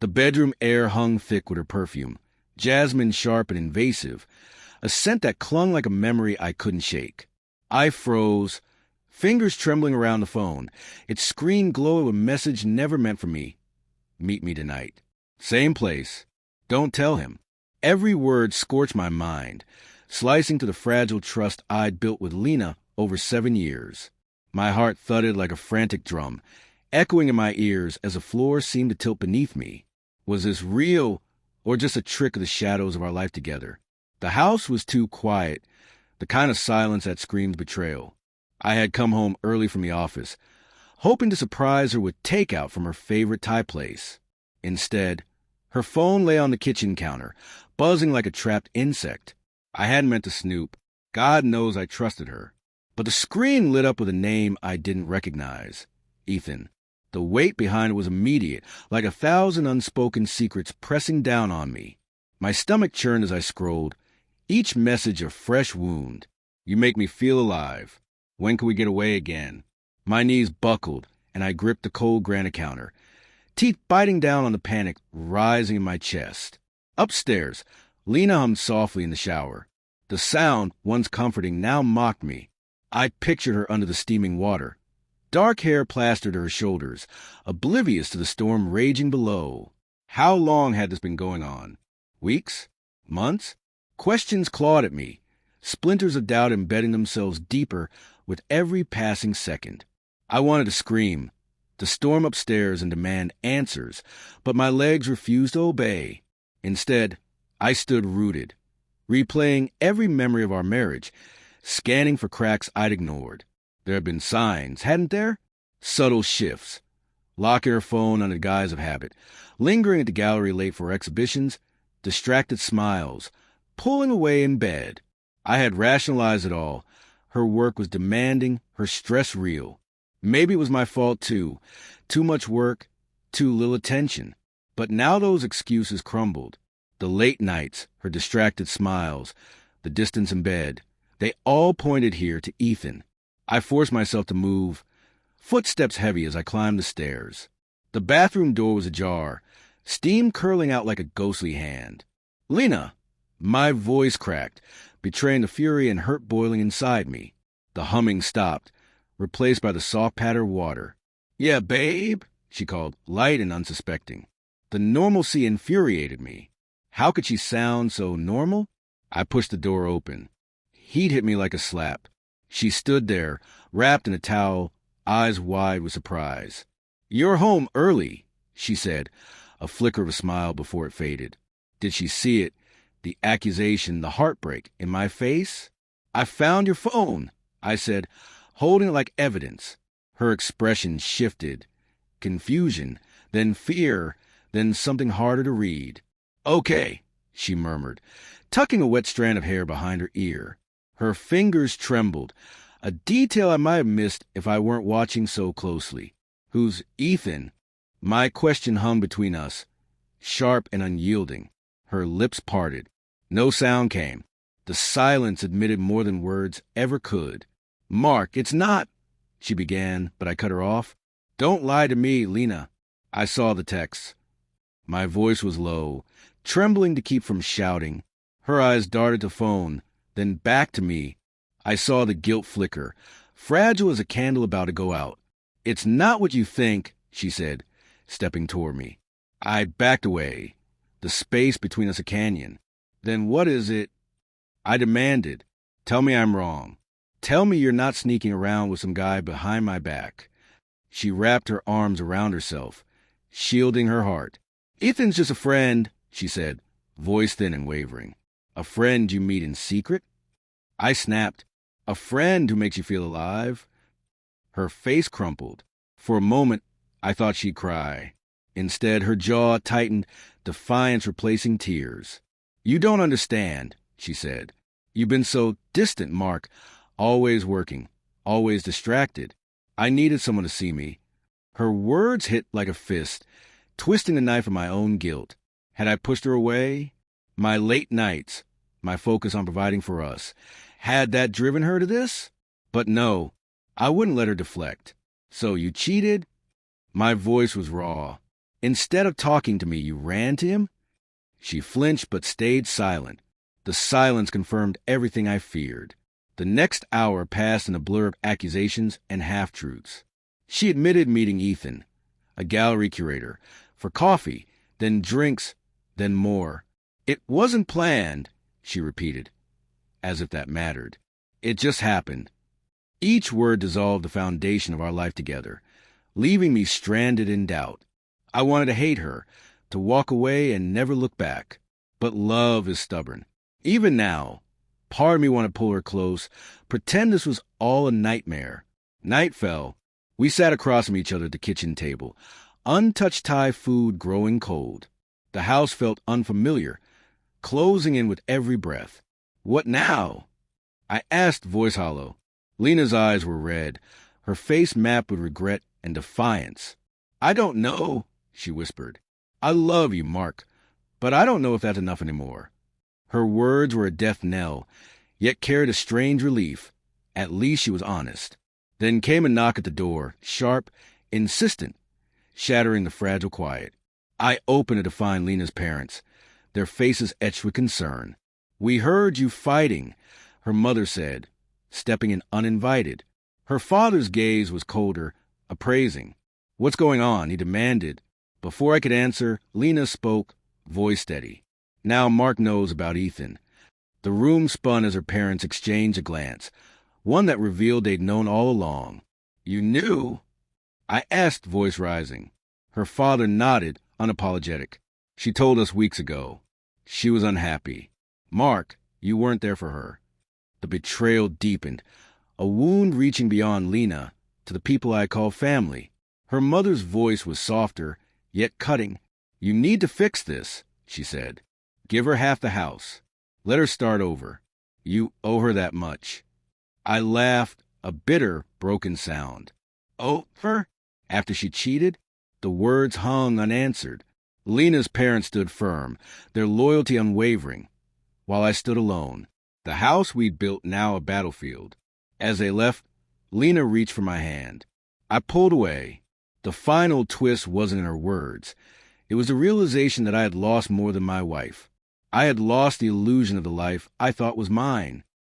The bedroom air hung thick with her perfume, jasmine sharp and invasive, a scent that clung like a memory I couldn't shake. I froze, fingers trembling around the phone. Its screen glowed with a message never meant for me. Meet me tonight. Same place. Don't tell him. Every word scorched my mind, slicing to the fragile trust I'd built with Lena over 7 years. My heart thudded like a frantic drum, echoing in my ears as the floor seemed to tilt beneath me. Was this real, or just a trick of the shadows of our life together? The house was too quiet, the kind of silence that screams betrayal. I had come home early from the office, hoping to surprise her with takeout from her favorite Thai place. Instead, her phone lay on the kitchen counter, buzzing like a trapped insect. I hadn't meant to snoop. God knows I trusted her. But the screen lit up with a name I didn't recognize. Ethan. The weight behind it was immediate, like 1,000 unspoken secrets pressing down on me. My stomach churned as I scrolled, each message a fresh wound. You make me feel alive. When can we get away again? My knees buckled, and I gripped the cold granite counter, teeth biting down on the panic rising in my chest. Upstairs, Lena hummed softly in the shower. The sound, once comforting, now mocked me. I pictured her under the steaming water. Dark hair plastered her shoulders, oblivious to the storm raging below. How long had this been going on? Weeks? Months? Questions clawed at me, splinters of doubt embedding themselves deeper with every passing second. I wanted to scream, to storm upstairs and demand answers, but my legs refused to obey. Instead, I stood rooted, replaying every memory of our marriage, scanning for cracks I'd ignored. There had been signs, hadn't there? Subtle shifts. Locking her phone under the guise of habit, lingering at the gallery late for exhibitions, distracted smiles, pulling away in bed. I had rationalized it all. Her work was demanding, her stress real. Maybe it was my fault, too. Too much work, too little attention. But now those excuses crumbled. The late nights, her distracted smiles, the distance in bed, they all pointed here to Ethan. I forced myself to move, footsteps heavy as I climbed the stairs. The bathroom door was ajar, steam curling out like a ghostly hand. Lena! My voice cracked, betraying the fury and hurt boiling inside me. The humming stopped, replaced by the soft patter of water. Yeah, babe, she called, light and unsuspecting. The normalcy infuriated me. How could she sound so normal? I pushed the door open. Heat hit me like a slap. She stood there, wrapped in a towel, eyes wide with surprise. You're home early, she said, a flicker of a smile before it faded. Did she see it? The accusation, the heartbreak, in my face? I found your phone, I said, holding it like evidence. Her expression shifted. Confusion, then fear, then something harder to read. Okay, she murmured, tucking a wet strand of hair behind her ear. Her fingers trembled, a detail I might have missed if I weren't watching so closely. Who's Ethan? My question hung between us, sharp and unyielding. Her lips parted. No sound came. The silence admitted more than words ever could. Mark, it's not, she began, but I cut her off. Don't lie to me, Lena. I saw the text. My voice was low, trembling to keep from shouting. Her eyes darted to phone, then back to me. I saw the guilt flicker, fragile as a candle about to go out. It's not what you think, she said, stepping toward me. I backed away, the space between us a canyon. Then what is it? I demanded. Tell me I'm wrong. Tell me you're not sneaking around with some guy behind my back. She wrapped her arms around herself, shielding her heart. Ethan's just a friend, she said, voice thin and wavering. A friend you meet in secret? I snapped. A friend who makes you feel alive? Her face crumpled. For a moment, I thought she'd cry. Instead, her jaw tightened, defiance replacing tears. You don't understand, she said. You've been so distant, Mark. Always working, always distracted. I needed someone to see me. Her words hit like a fist, twisting the knife of my own guilt. Had I pushed her away? My late nights, my focus on providing for us, had that driven her to this? But no, I wouldn't let her deflect. So you cheated? My voice was raw. Instead of talking to me, you ran to him?" She flinched but stayed silent. The silence confirmed everything I feared. The next hour passed in a blur of accusations and half-truths. She admitted meeting Ethan, a gallery curator, for coffee, then drinks, then more. "It wasn't planned," she repeated, as if that mattered. "It just happened." Each word dissolved the foundation of our life together, leaving me stranded in doubt. I wanted to hate her, to walk away and never look back. But love is stubborn. Even now, part of me wanted to pull her close, pretend this was all a nightmare. Night fell. We sat across from each other at the kitchen table, untouched Thai food growing cold. The house felt unfamiliar, closing in with every breath. "What now?" I asked, voice hollow. Lena's eyes were red, her face mapped with regret and defiance. "I don't know," she whispered. "I love you, Mark, but I don't know if that's enough anymore." Her words were a death knell, yet carried a strange relief. At least she was honest. Then came a knock at the door, sharp, insistent, shattering the fragile quiet. I opened to find Lena's parents, their faces etched with concern. "We heard you fighting," her mother said, stepping in uninvited. Her father's gaze was colder, appraising. "What's going on?" he demanded. Before I could answer, Lena spoke, voice steady. "Now Mark knows about Ethan." The room spun as her parents exchanged a glance, one that revealed they'd known all along. "You knew?" I asked, voice rising. Her father nodded, unapologetic. "She told us weeks ago. She was unhappy. Mark, you weren't there for her." The betrayal deepened, a wound reaching beyond Lena to the people I call family. Her mother's voice was softer, yet cutting. "You need to fix this," she said. "Give her half the house. Let her start over. You owe her that much." I laughed, a bitter, broken sound. "Over? After she cheated?" The words hung unanswered. Lena's parents stood firm, their loyalty unwavering, while I stood alone, the house we'd built now a battlefield. As they left, Lena reached for my hand. I pulled away. The final twist wasn't in her words. It was the realization that I had lost more than my wife. I had lost the illusion of the life I thought was mine.